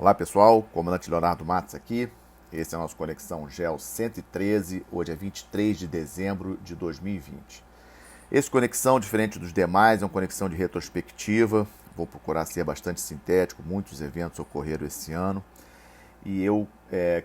Olá pessoal, comandante Leonardo Matos aqui. Esse é o nosso Conexão GEL 113, hoje é 23 de dezembro de 2020. Esse Conexão, diferente dos demais, é uma conexão de retrospectiva. Vou procurar ser bastante sintético, muitos eventos ocorreram esse ano. E eu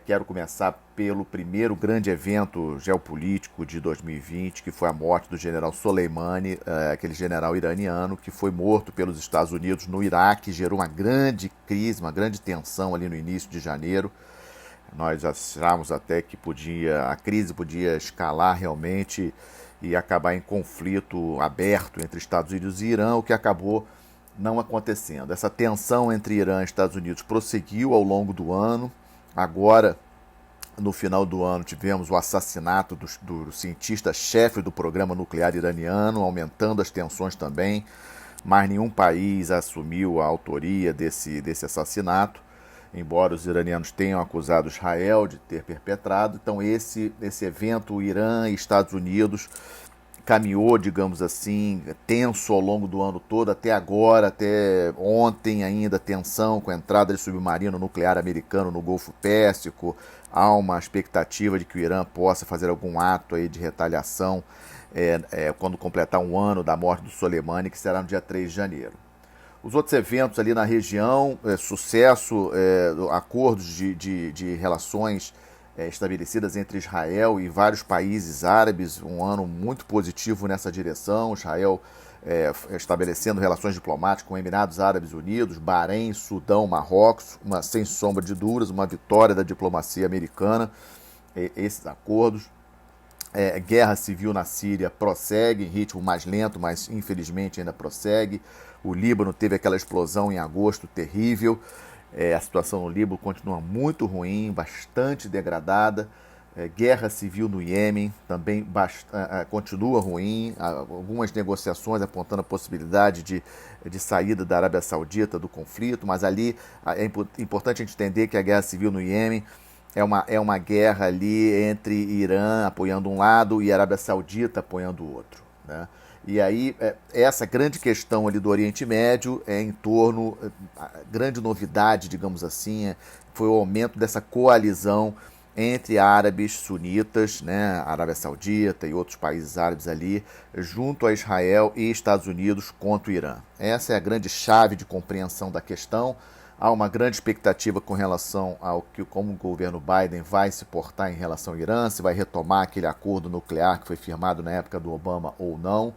quero começar pelo primeiro grande evento geopolítico de 2020, que foi a morte do general Soleimani, aquele general iraniano que foi morto pelos Estados Unidos no Iraque, gerou uma grande crise, uma grande tensão ali no início de janeiro. Nós achávamos até que a crise podia escalar realmente e acabar em conflito aberto entre Estados Unidos e Irã, o que acabou não acontecendo. Essa tensão entre Irã e Estados Unidos prosseguiu ao longo do ano. Agora, no final do ano, tivemos o assassinato do cientista-chefe do programa nuclear iraniano, aumentando as tensões também, mas nenhum país assumiu a autoria desse assassinato, embora os iranianos tenham acusado Israel de ter perpetrado. Então esse evento, Irã e Estados Unidos, caminhou, digamos assim, tenso ao longo do ano todo, até agora, até ontem ainda, tensão com a entrada de submarino nuclear americano no Golfo Pérsico. Há uma expectativa de que o Irã possa fazer algum ato aí de retaliação quando completar um ano da morte do Soleimani, que será no dia 3 de janeiro. Os outros eventos ali na região, sucesso, acordos de relações estabelecidas entre Israel e vários países árabes, um ano muito positivo nessa direção. Israel estabelecendo relações diplomáticas com Emirados Árabes Unidos, Bahrein, Sudão, Marrocos, sem sombra de dúvidas, uma vitória da diplomacia americana, esses acordos. Guerra civil na Síria prossegue, em ritmo mais lento, mas infelizmente ainda prossegue. O Líbano teve aquela explosão em agosto terrível. A situação no Líbano continua muito ruim, bastante degradada. Guerra civil no Iêmen também continua ruim. Algumas negociações apontando a possibilidade de saída da Arábia Saudita do conflito, mas ali é importante a gente entender que a guerra civil no Iêmen é uma guerra ali entre Irã apoiando um lado e Arábia Saudita apoiando o outro, né? E aí, essa grande questão ali do Oriente Médio é em torno, a grande novidade, digamos assim, foi o aumento dessa coalizão entre árabes sunitas, né, Arábia Saudita e outros países árabes ali, junto a Israel e Estados Unidos contra o Irã. Essa é a grande chave de compreensão da questão. Há uma grande expectativa com relação ao como o governo Biden vai se portar em relação ao Irã, se vai retomar aquele acordo nuclear que foi firmado na época do Obama ou não,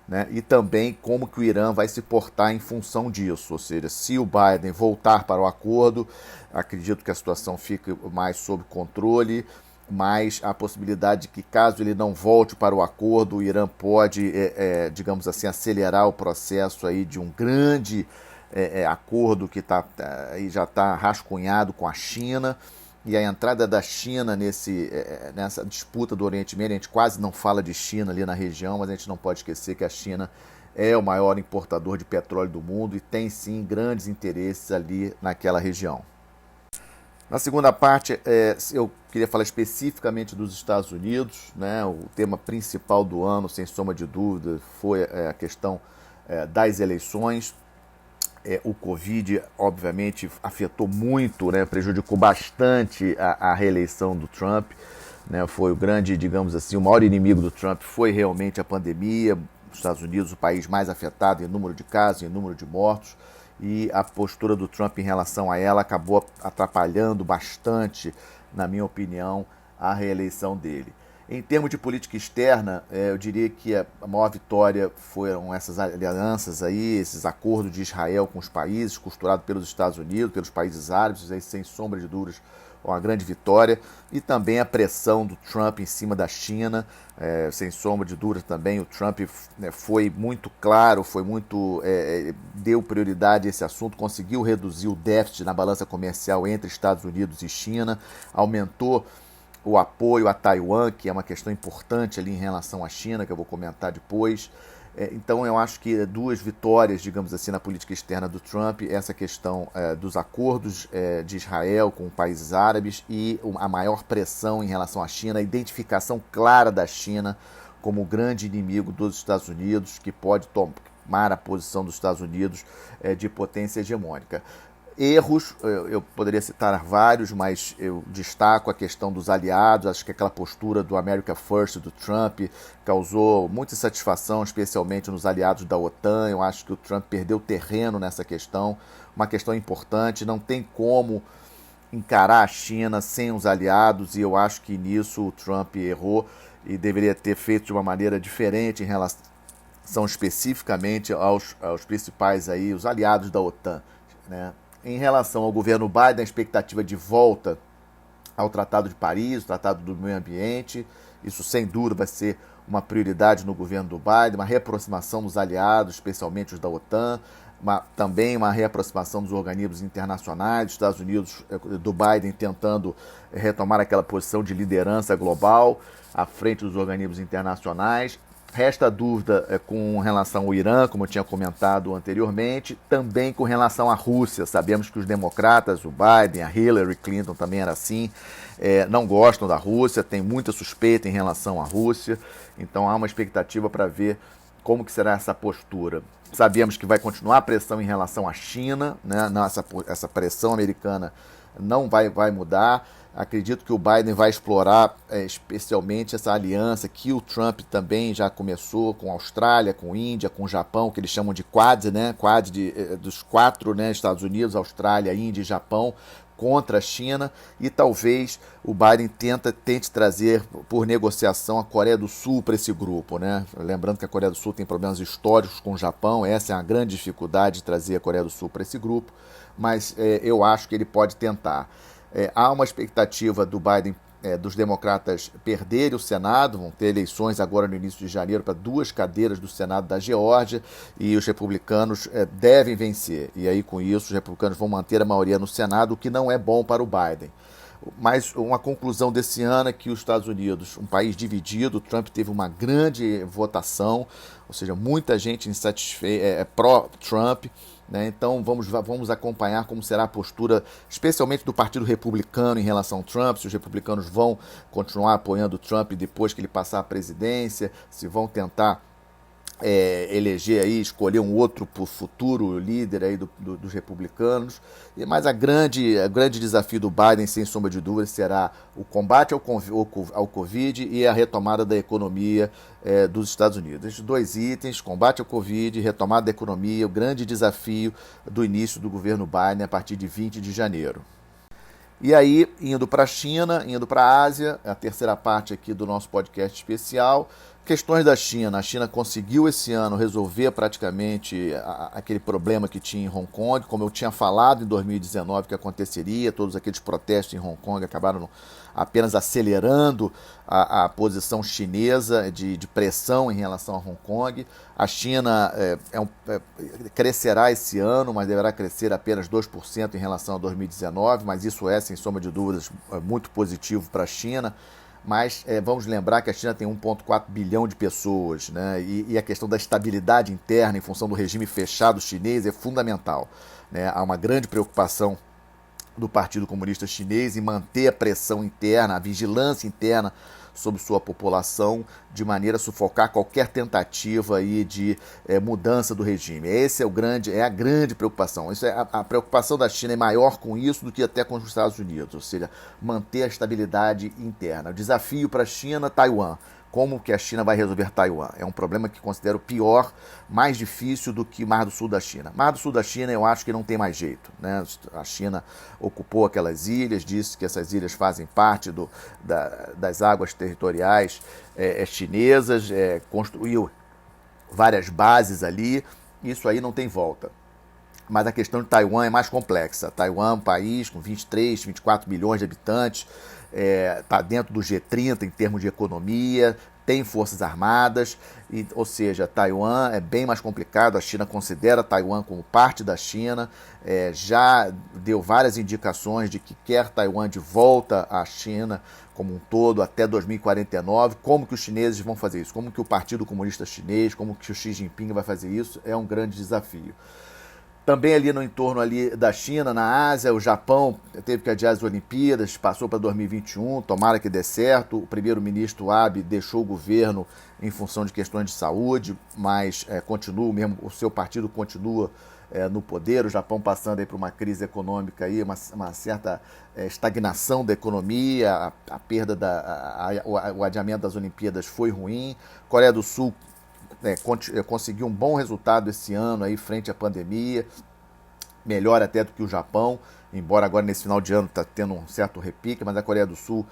né? E também como que o Irã vai se portar em função disso, ou seja, se o Biden voltar para o acordo, acredito que a situação fique mais sob controle, mas a possibilidade de que, caso ele não volte para o acordo, o Irã pode, digamos assim, acelerar o processo aí de um grande acordo que já está rascunhado com a China. E a entrada da China nessa disputa do Oriente Médio, a gente quase não fala de China ali na região, mas a gente não pode esquecer que a China é o maior importador de petróleo do mundo e tem sim grandes interesses ali naquela região. Na segunda parte, eu queria falar especificamente dos Estados Unidos, né? O tema principal do ano, sem sombra de dúvida, foi a questão das eleições. O Covid, obviamente, afetou muito, né, prejudicou bastante a reeleição do Trump, né, foi o grande, digamos assim, o maior inimigo do Trump foi realmente a pandemia. Os Estados Unidos, o país mais afetado em número de casos, em número de mortos, e a postura do Trump em relação a ela acabou atrapalhando bastante, na minha opinião, a reeleição dele. Em termos de política externa, eu diria que a maior vitória foram essas alianças aí, esses acordos de Israel com os países, costurados pelos Estados Unidos, pelos países árabes, aí, sem sombra de dúvidas, uma grande vitória. E também a pressão do Trump em cima da China, sem sombra de dúvidas também. O Trump foi muito claro, deu prioridade a esse assunto, conseguiu reduzir o déficit na balança comercial entre Estados Unidos e China, aumentou o apoio a Taiwan, que é uma questão importante ali em relação à China, que eu vou comentar depois. Então eu acho que duas vitórias, digamos assim, na política externa do Trump, essa questão dos acordos de Israel com países árabes e a maior pressão em relação à China, a identificação clara da China como o grande inimigo dos Estados Unidos, que pode tomar a posição dos Estados Unidos de potência hegemônica. Erros, eu poderia citar vários, mas eu destaco a questão dos aliados. Acho que aquela postura do America First do Trump causou muita insatisfação, especialmente nos aliados da OTAN. Eu acho que o Trump perdeu terreno nessa questão, uma questão importante. Não tem como encarar a China sem os aliados, e eu acho que nisso o Trump errou e deveria ter feito de uma maneira diferente em relação especificamente aos principais aí, os aliados da OTAN, né? Em relação ao governo Biden, a expectativa de volta ao Tratado de Paris, o Tratado do Meio Ambiente, isso sem dúvida vai ser uma prioridade no governo do Biden, uma reaproximação dos aliados, especialmente os da OTAN, também uma reaproximação dos organismos internacionais, dos Estados Unidos, do Biden tentando retomar aquela posição de liderança global à frente dos organismos internacionais. Resta a dúvida com relação ao Irã, como eu tinha comentado anteriormente, também com relação à Rússia. Sabemos que os democratas, o Biden, a Hillary Clinton também era assim, não gostam da Rússia, tem muita suspeita em relação à Rússia, então há uma expectativa para ver como que será essa postura. Sabemos que vai continuar a pressão em relação à China, né? Essa pressão americana não vai mudar. Acredito que o Biden vai explorar especialmente essa aliança que o Trump também já começou com a Austrália, com a Índia, com o Japão, que eles chamam de Quad, né? Quad dos quatro, né? Estados Unidos, Austrália, Índia e Japão, contra a China, e talvez o Biden tente trazer por negociação a Coreia do Sul para esse grupo, né? Lembrando que a Coreia do Sul tem problemas históricos com o Japão, essa é uma grande dificuldade de trazer a Coreia do Sul para esse grupo, mas eu acho que ele pode tentar. Há uma expectativa do Biden, dos democratas perderem o Senado, vão ter eleições agora no início de janeiro para 2 cadeiras do Senado da Geórgia, e os republicanos devem vencer. E aí, com isso, os republicanos vão manter a maioria no Senado, o que não é bom para o Biden. Mas uma conclusão desse ano é que os Estados Unidos, um país dividido, o Trump teve uma grande votação, ou seja, muita gente insatisfeita, pró-Trump, né? Então vamos acompanhar como será a postura, especialmente do Partido Republicano em relação ao Trump, se os republicanos vão continuar apoiando o Trump depois que ele passar a presidência, se vão tentar eleger aí, escolher um outro futuro líder aí dos republicanos. Mas o grande desafio do Biden, sem sombra de dúvida, será o combate ao Covid e a retomada da economia dos Estados Unidos. Esses 2 itens, combate ao Covid e retomada da economia, o grande desafio do início do governo Biden a partir de 20 de janeiro. E aí, indo para a China, indo para a Ásia, a terceira parte aqui do nosso podcast especial, questões da China. A China conseguiu esse ano resolver praticamente aquele problema que tinha em Hong Kong, como eu tinha falado em 2019 que aconteceria, todos aqueles protestos em Hong Kong acabaram apenas acelerando a posição chinesa de pressão em relação a Hong Kong. A China crescerá esse ano, mas deverá crescer apenas 2% em relação a 2019, mas isso sem sombra de dúvidas, muito positivo para a China. Mas vamos lembrar que a China tem 1,4 bilhão de pessoas, né? E a questão da estabilidade interna em função do regime fechado chinês é fundamental, né? Há uma grande preocupação do Partido Comunista Chinês em manter a pressão interna, a vigilância interna sobre sua população, de maneira a sufocar qualquer tentativa aí de mudança do regime. Esse é a grande preocupação. A preocupação da China é maior com isso do que até com os Estados Unidos, ou seja, manter a estabilidade interna. O desafio para a China, Taiwan. Como que a China vai resolver Taiwan? É um problema que considero pior, mais difícil do que Mar do Sul da China. Mar do Sul da China eu acho que não tem mais jeito, né? A China ocupou aquelas ilhas, disse que essas ilhas fazem parte das águas territoriais chinesas, construiu várias bases ali, isso aí não tem volta. Mas a questão de Taiwan é mais complexa. Taiwan é um país com 23, 24 milhões de habitantes, está dentro do G30 em termos de economia, tem forças armadas, ou seja, Taiwan é bem mais complicado. A China considera Taiwan como parte da China, já deu várias indicações de que quer Taiwan de volta à China como um todo até 2049. Como que os chineses vão fazer isso? Como que o Partido Comunista Chinês, como que o Xi Jinping vai fazer isso? É um grande desafio. Também ali no entorno ali da China, na Ásia, o Japão teve que adiar as Olimpíadas, passou para 2021, tomara que dê certo. O primeiro-ministro Abe deixou o governo em função de questões de saúde, mas continua mesmo, o seu partido continua no poder, o Japão passando aí por uma crise econômica, aí, uma certa estagnação da economia, a perda, o adiamento das Olimpíadas foi ruim. Coreia do Sul conseguiu um bom resultado esse ano aí frente à pandemia, melhor até do que o Japão, embora agora nesse final de ano está tendo um certo repique, mas a Coreia do Sul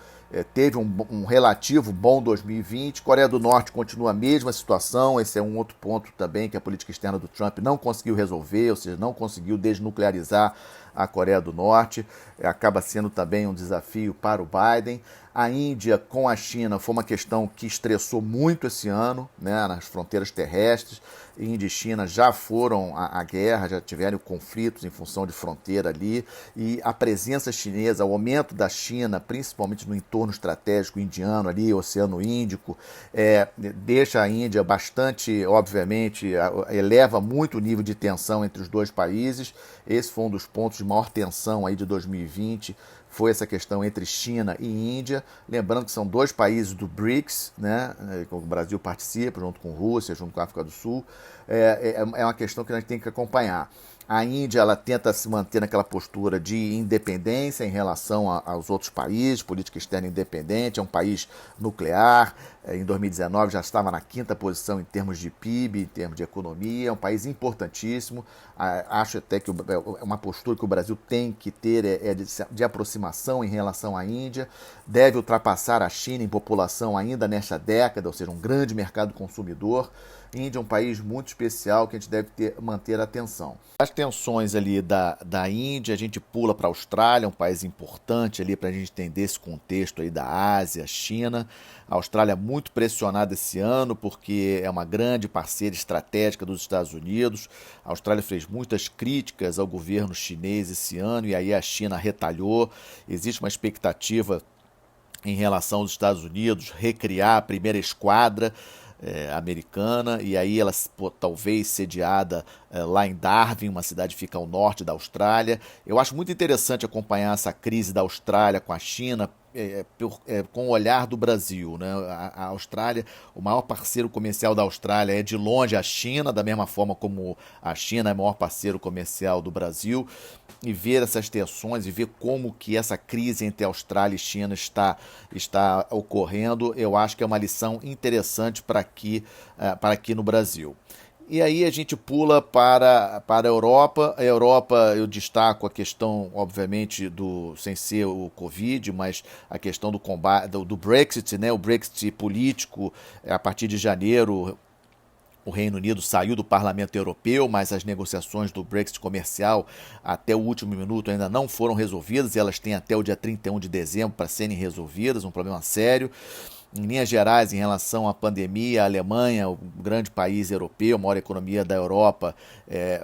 teve um relativo bom 2020. Coreia do Norte continua a mesma situação, esse é um outro ponto também que a política externa do Trump não conseguiu resolver, ou seja, não conseguiu desnuclearizar a Coreia do Norte, acaba sendo também um desafio para o Biden. A Índia com a China foi uma questão que estressou muito esse ano, né, nas fronteiras terrestres. Índia e China já foram à guerra, já tiveram conflitos em função de fronteira ali, e a presença chinesa, o aumento da China, principalmente no entorno estratégico indiano ali, Oceano Índico, deixa a Índia bastante, obviamente, eleva muito o nível de tensão entre os dois países. Esse foi um dos pontos de maior tensão aí de 2020, foi essa questão entre China e Índia. Lembrando que são dois países do BRICS, né, que o Brasil participa, junto com a Rússia, junto com a África do Sul. É uma questão que a gente tem que acompanhar. A Índia ela tenta se manter naquela postura de independência em relação aos outros países, política externa independente, é um país nuclear, em 2019 já estava na 5ª posição em termos de PIB, em termos de economia, é um país importantíssimo. Acho até que uma postura que o Brasil tem que ter de aproximação em relação à Índia, deve ultrapassar a China em população ainda nesta década, ou seja, um grande mercado consumidor. Índia é um país muito especial que a gente deve manter atenção. As tensões ali da Índia, a gente pula para a Austrália, um país importante ali para a gente entender esse contexto aí da Ásia, China. A Austrália é muito pressionada esse ano porque é uma grande parceira estratégica dos Estados Unidos. A Austrália fez muitas críticas ao governo chinês esse ano e aí a China retalhou. Existe uma expectativa em relação aos Estados Unidos recriar a primeira esquadra americana, e aí ela talvez sediada lá em Darwin, uma cidade que fica ao norte da Austrália. Eu acho muito interessante acompanhar essa crise da Austrália com a China com o olhar do Brasil, né? A Austrália, o maior parceiro comercial da Austrália é de longe a China, da mesma forma como a China é o maior parceiro comercial do Brasil, e ver essas tensões e ver como que essa crise entre Austrália e China está ocorrendo, eu acho que é uma lição interessante para aqui no Brasil. E aí a gente pula para a Europa. A Europa eu destaco a questão, obviamente, sem ser o Covid, mas a questão do combate, do Brexit, né? O Brexit político, a partir de janeiro, o Reino Unido saiu do Parlamento Europeu, mas as negociações do Brexit comercial até o último minuto ainda não foram resolvidas, e elas têm até o dia 31 de dezembro para serem resolvidas, um problema sério. Em linhas gerais, em relação à pandemia, a Alemanha, o grande país europeu, a maior economia da Europa,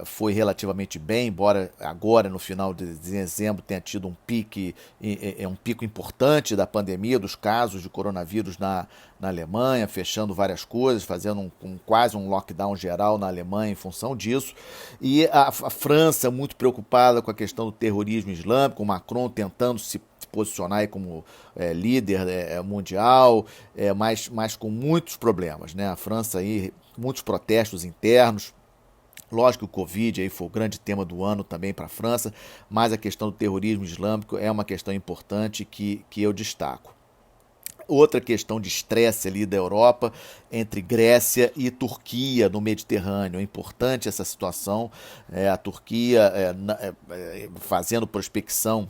foi relativamente bem, embora agora, no final de dezembro, tenha tido um pico importante da pandemia, dos casos de coronavírus na Alemanha, fechando várias coisas, fazendo quase um lockdown geral na Alemanha em função disso. E a França, muito preocupada com a questão do terrorismo islâmico, o Macron tentando se posicionar aí como líder mundial, mas com muitos problemas, né? A França aí, muitos protestos internos. Lógico que o Covid aí foi o grande tema do ano também para a França, mas a questão do terrorismo islâmico é uma questão importante que eu destaco. Outra questão de estresse ali da Europa entre Grécia e Turquia no Mediterrâneo. É importante essa situação, a Turquia fazendo prospecção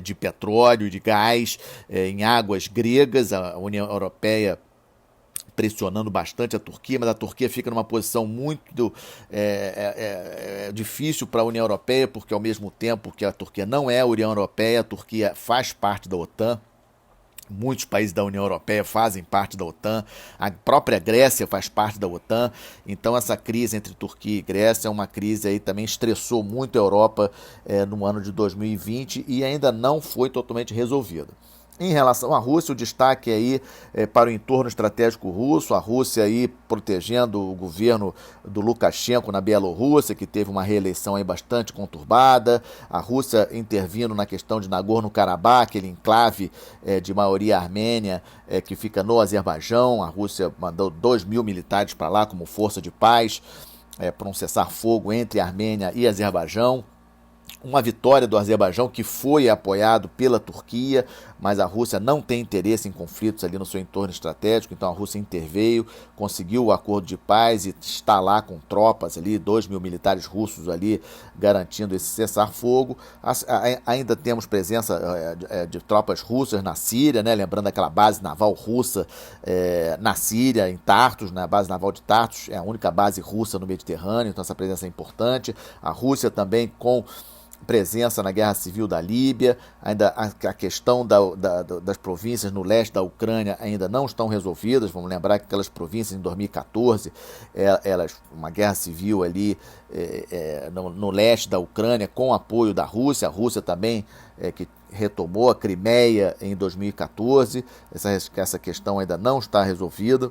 de petróleo, de gás em águas gregas, a União Europeia pressionando bastante a Turquia, mas a Turquia fica numa posição muito difícil para a União Europeia, porque ao mesmo tempo que a Turquia não é a União Europeia, a Turquia faz parte da OTAN. Muitos países da União Europeia fazem parte da OTAN, a própria Grécia faz parte da OTAN, então essa crise entre Turquia e Grécia é uma crise aí também estressou muito a Europa no ano de 2020 e ainda não foi totalmente resolvida. Em relação à Rússia, o destaque aí para o entorno estratégico russo, a Rússia aí protegendo o governo do Lukashenko na Bielorrússia, que teve uma reeleição aí bastante conturbada, a Rússia intervindo na questão de Nagorno-Karabakh, aquele enclave de maioria armênia que fica no Azerbaijão. A Rússia mandou 2.000 militares para lá como força de paz. para um cessar-fogo entre a Armênia e Azerbaijão. Uma vitória do Azerbaijão que foi apoiado pela Turquia, mas a Rússia não tem interesse em conflitos ali no seu entorno estratégico, então a Rússia interveio, conseguiu o acordo de paz e está lá com tropas ali, 2.000 militares russos ali garantindo esse cessar-fogo. Ainda temos presença de tropas russas na Síria, né? Lembrando aquela base naval russa na Síria, em Tartus, na base naval de Tartus, é a única base russa no Mediterrâneo, então essa presença é importante. A Rússia também com presença na guerra civil da Líbia, ainda a questão das províncias no leste da Ucrânia ainda não estão resolvidas. Vamos lembrar que aquelas províncias em 2014, uma guerra civil ali no leste da Ucrânia com apoio da Rússia, a Rússia também que retomou a Crimeia em 2014, essa questão ainda não está resolvida.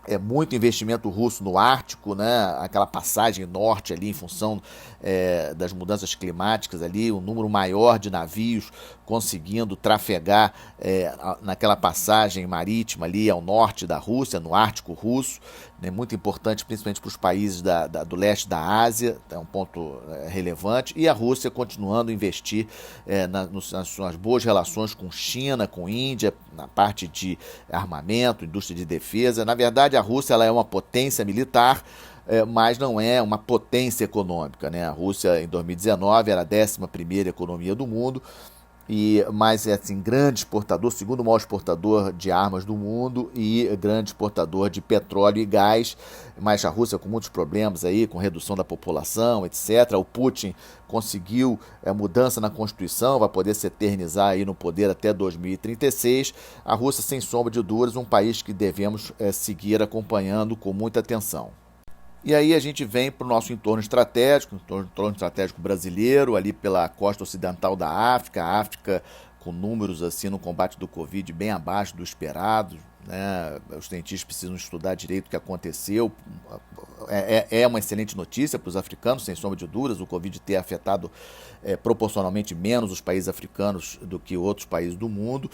É muito investimento russo no Ártico, né? Aquela passagem norte ali em função das mudanças climáticas ali, um número maior de navios conseguindo trafegar naquela passagem marítima ali ao norte da Rússia, no Ártico russo, né? Muito importante principalmente para os países do leste da Ásia, é um ponto relevante, e a Rússia continuando a investir nas suas boas relações com China, com Índia, na parte de armamento, indústria de defesa. Na verdade, a Rússia ela é uma potência militar, mas não é uma potência econômica, né? A Rússia, em 2019, era a 11ª economia do mundo, mas é assim, grande exportador, segundo maior exportador de armas do mundo e grande exportador de petróleo e gás, mas a Rússia com muitos problemas aí, com redução da população, etc. O Putin conseguiu mudança na Constituição, vai poder se eternizar aí no poder até 2036. A Rússia, sem sombra de dúvidas, um país que devemos seguir acompanhando com muita atenção. E aí a gente vem para o nosso entorno estratégico brasileiro, ali pela costa ocidental da África, a África com números assim no combate do Covid bem abaixo do esperado, né? Os cientistas precisam estudar direito o que aconteceu. É uma excelente notícia para os africanos, sem sombra de dúvidas, o Covid ter afetado proporcionalmente menos os países africanos do que outros países do mundo.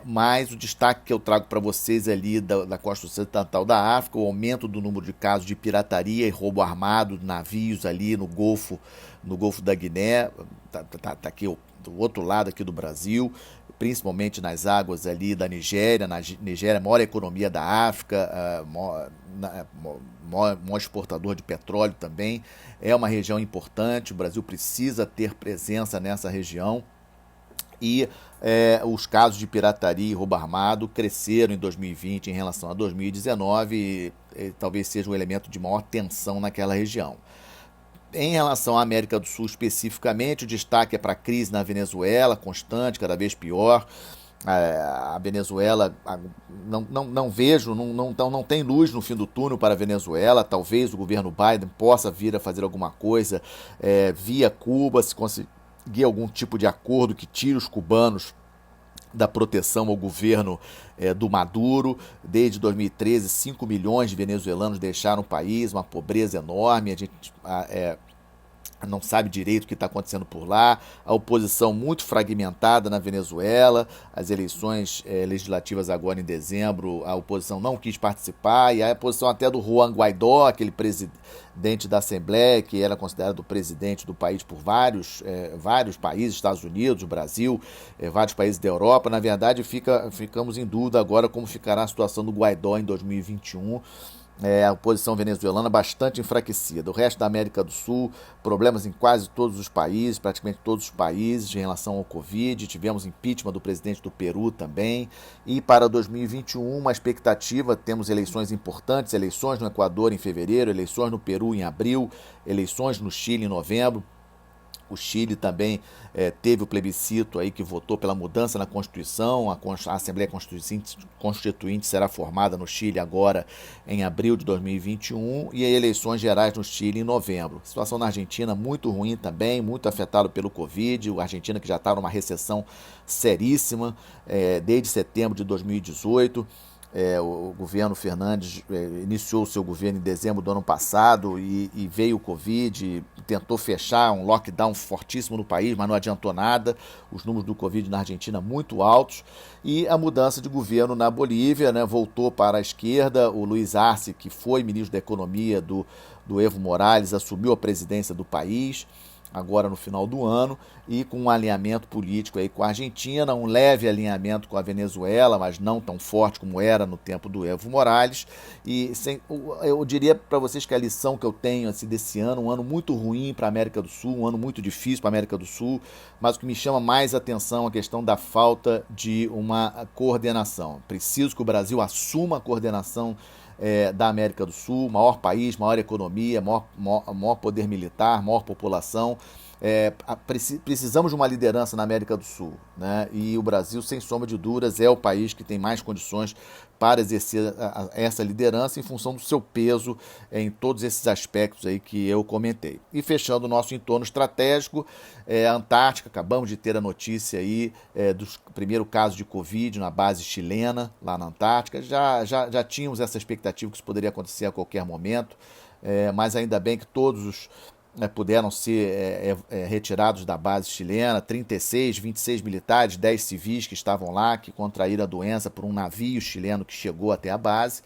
Mas o destaque que eu trago para vocês ali da costa ocidental da África, o aumento do número de casos de pirataria e roubo armado de navios ali no Golfo da Guiné, tá aqui do outro lado aqui do Brasil, principalmente nas águas ali da Nigéria. Na Nigéria, a maior economia da África, maior exportador de petróleo também, é uma região importante, o Brasil precisa ter presença nessa região. E os casos de pirataria e roubo armado cresceram em 2020 em relação a 2019 e talvez seja um elemento de maior tensão naquela região. Em relação à América do Sul especificamente, o destaque é para a crise na Venezuela, constante, cada vez pior. A Venezuela, não tem luz no fim do túnel para a Venezuela. Talvez o governo Biden possa vir a fazer alguma coisa via Cuba, se conseguir algum tipo de acordo que tire os cubanos da proteção ao governo do Maduro. Desde 2013, 5 milhões de venezuelanos deixaram o país, uma pobreza enorme, a gente não sabe direito o que está acontecendo por lá, a oposição muito fragmentada na Venezuela, as eleições legislativas agora em dezembro, a oposição não quis participar, e a posição até do Juan Guaidó, aquele presidente da Assembleia, que era considerado o presidente do país por vários países, Estados Unidos, Brasil, vários países da Europa. Na verdade, ficamos em dúvida agora como ficará a situação do Guaidó em 2021, a oposição venezuelana bastante enfraquecida. O resto da América do Sul, problemas em quase todos os países, praticamente todos os países em relação ao Covid. Tivemos impeachment do presidente do Peru também. E para 2021, uma expectativa, temos eleições importantes, eleições no Equador em fevereiro, eleições no Peru em abril, eleições no Chile em novembro. O Chile também teve o plebiscito aí que votou pela mudança na Constituição. A Assembleia Constituinte será formada no Chile agora em abril de 2021 e eleições gerais no Chile em novembro. A situação na Argentina muito ruim também, muito afetada pelo Covid. A Argentina que já está numa recessão seríssima desde setembro de 2018. O governo Fernandes iniciou o seu governo em dezembro do ano passado e veio o Covid, e tentou fechar um lockdown fortíssimo no país, mas não adiantou nada. Os números do Covid na Argentina muito altos. E a mudança de governo na Bolívia, né, voltou para a esquerda. O Luiz Arce, que foi ministro da Economia do Evo Morales, assumiu a presidência do país agora no final do ano, e com um alinhamento político aí com a Argentina, um leve alinhamento com a Venezuela, mas não tão forte como era no tempo do Evo Morales. E eu diria para vocês que a lição que eu tenho assim, desse ano, um ano muito ruim para a América do Sul, um ano muito difícil para a América do Sul, mas o que me chama mais atenção é a questão da falta de uma coordenação. Preciso que o Brasil assuma a coordenação da América do Sul, maior país, maior economia, maior poder militar, maior população. Precisamos de uma liderança na América do Sul, né? E o Brasil, sem sombra de dúvidas, é o país que tem mais condições para exercer essa liderança em função do seu peso em todos esses aspectos aí que eu comentei. E fechando o nosso entorno estratégico, a Antártica, acabamos de ter a notícia aí do primeiro caso de Covid na base chilena, lá na Antártica. Já tínhamos essa expectativa que isso poderia acontecer a qualquer momento, mas ainda bem que todos os puderam ser retirados da base chilena, 36, 26 militares, 10 civis que estavam lá, que contraíram a doença por um navio chileno que chegou até a base,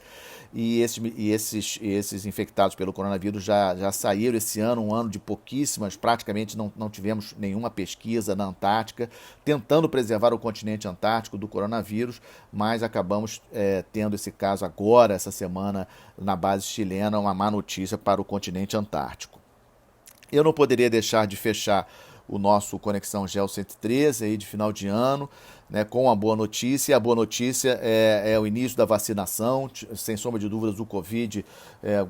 e esses infectados pelo coronavírus já saíram esse ano, um ano de pouquíssimas, praticamente não tivemos nenhuma pesquisa na Antártica, tentando preservar o continente antártico do coronavírus, mas acabamos tendo esse caso agora, essa semana, na base chilena, uma má notícia para o continente antártico. Eu não poderia deixar de fechar o nosso Conexão Geo 113 aí de final de ano, né, com uma boa notícia. E a boa notícia é o início da vacinação, sem sombra de dúvidas. O Covid é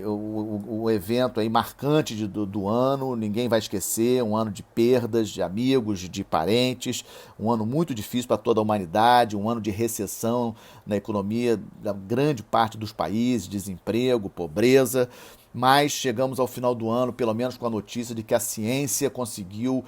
o evento aí marcante do ano, ninguém vai esquecer, um ano de perdas de amigos, de parentes, um ano muito difícil para toda a humanidade, um ano de recessão na economia da grande parte dos países, desemprego, pobreza. Mas chegamos ao final do ano, pelo menos com a notícia de que a ciência conseguiu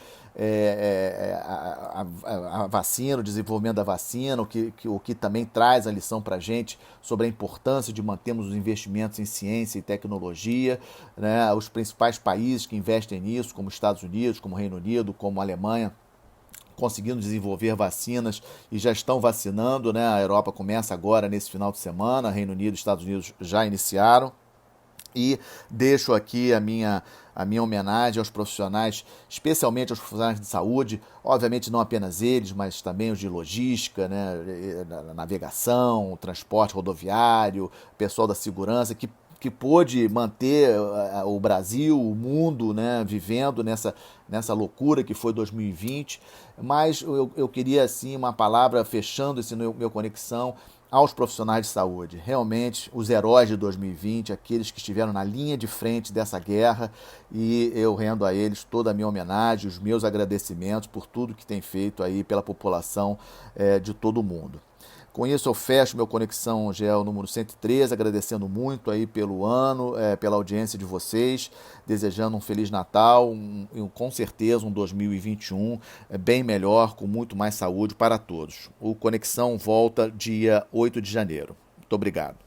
a vacina, o desenvolvimento da vacina, o que também traz a lição para a gente sobre a importância de mantermos os investimentos em ciência e tecnologia, né? Os principais países que investem nisso, como Estados Unidos, como Reino Unido, como Alemanha, conseguindo desenvolver vacinas e já estão vacinando, né? A Europa começa agora nesse final de semana, Reino Unido e Estados Unidos já iniciaram. E deixo aqui a minha homenagem aos profissionais, especialmente aos profissionais de saúde, obviamente não apenas eles, mas também os de logística, né, navegação, transporte rodoviário, pessoal da segurança, que pôde manter o Brasil, o mundo, né, vivendo nessa loucura que foi 2020. Mas eu queria, assim, uma palavra fechando esse meu Conexão aos profissionais de saúde, realmente os heróis de 2020, aqueles que estiveram na linha de frente dessa guerra, e eu rendo a eles toda a minha homenagem, os meus agradecimentos por tudo que tem feito aí pela população de todo o mundo. Com isso eu fecho meu Conexão Geo número 113, agradecendo muito aí pelo ano, pela audiência de vocês, desejando um Feliz Natal, com certeza um 2021 bem melhor, com muito mais saúde para todos. O Conexão volta dia 8 de janeiro. Muito obrigado.